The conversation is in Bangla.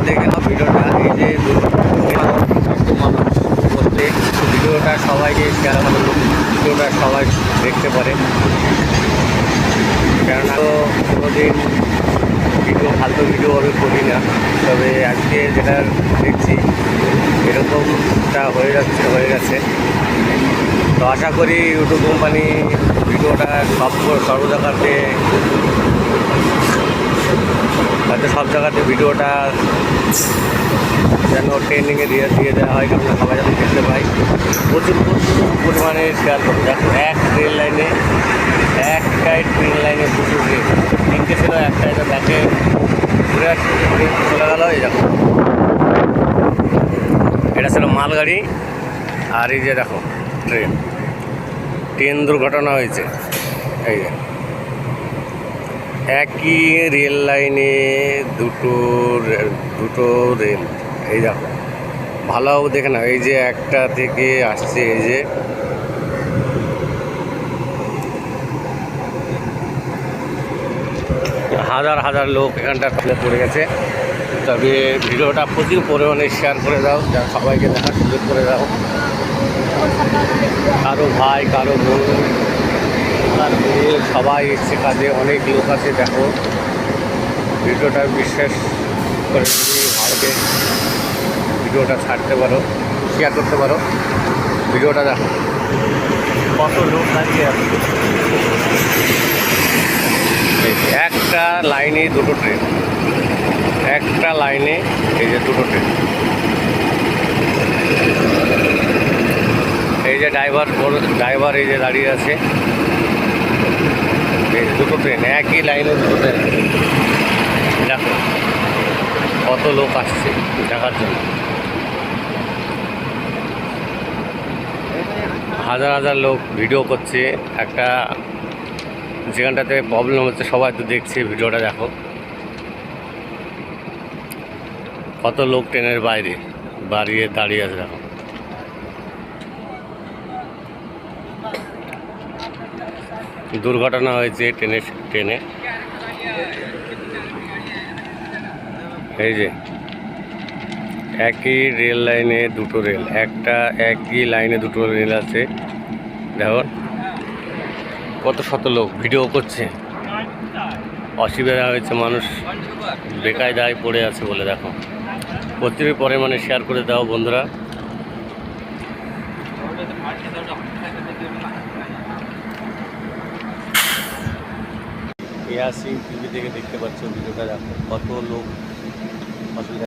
দেখে নাও ভিডিওটা, এই যে করতে ভিডিওটা সবাইকে শেয়ার করে, ভিডিওটা সবাই দেখতে পারে। কেননা তো কোনোদিন ফালতু ভিডিও আমি করি না, তবে আজকে যেটা দেখছি এরকমটা হয়ে গেছে। তো আশা করি ইউটিউব কোম্পানি ভিডিওটা সব জায়গাতে ভিডিওটা যেন ট্রেন্ডিংয়ে দিয়ে দেওয়া হয়, কারণ সবাই যেন দেখতে পাই। প্রচুর পরিমাণে শেয়ার করবো। দেখো একটাই ট্রেন লাইনে প্রচুর ট্রেন, তিনটে ছিল, একটা এটা ব্যাকে ঘুরে চলে গেল। এই দেখো এটা ছিল মালগাড়ি, আর এই যে দেখো ট্রেন দুর্ঘটনা হয়েছে। এই যে একই রেল লাইনে দুটো রেল। এই দেখো ভালোভাবে দেখে নাও, এই যে একটা থেকে আসছে, এই যে হাজার হাজার লোক এখানটা পড়ে গেছে। তবে ভিডিওটা প্রচুর পরিমাণে শেয়ার করে দাও, যা সবাইকে দেখার সুযোগ করে দাও। কারো ভাই, কারো বোন, তারপরে সবাই এসছে কাজে, অনেক লোক আছে। দেখো ভিডিওটা বিশেষ করে যদি ভারতে ভিডিওটা ছাড়তে পারো, শেয়ার করতে পারো, ভিডিওটা দেখো কত লোক দাঁড়িয়ে আছে। একটা লাইনে দুটো ট্রেন, একটা লাইনে এই যে দুটো ট্রেন। এই যে ড্রাইভার এই যে দাঁড়িয়ে আছে, এই দুটো ট্রেন, একই লাইনে দুটো ট্রেন। দেখো কত লোক আসছে দেখার জন্য, হাজার হাজার লোক ভিডিও করছে। একটা যেখানটাতে প্রবলেম হচ্ছে সবাই তো দেখছে, ভিডিওটা দেখো কত লোক ট্রেনের বাইরে দাঁড়িয়ে আছে। দেখো দুর্ঘটনা হয়েছে ট্রেনে। এই যে একই রেল লাইনে দুটো রেল, একই লাইনে দুটো রেল আছে। দেখো কত শত লোক ভিডিও করছে, অসুবিধা হয়েছে, মানুষ বেকায়দায় পড়ে আছে বলে। দেখো প্রচুর পরিমাণে শেয়ার করে দাও বন্ধুরা। ইয়াসিন টিভি থেকে দেখতে পাচ্ছ ভিডিওটা, দেখো কত লোক অসুবিধা।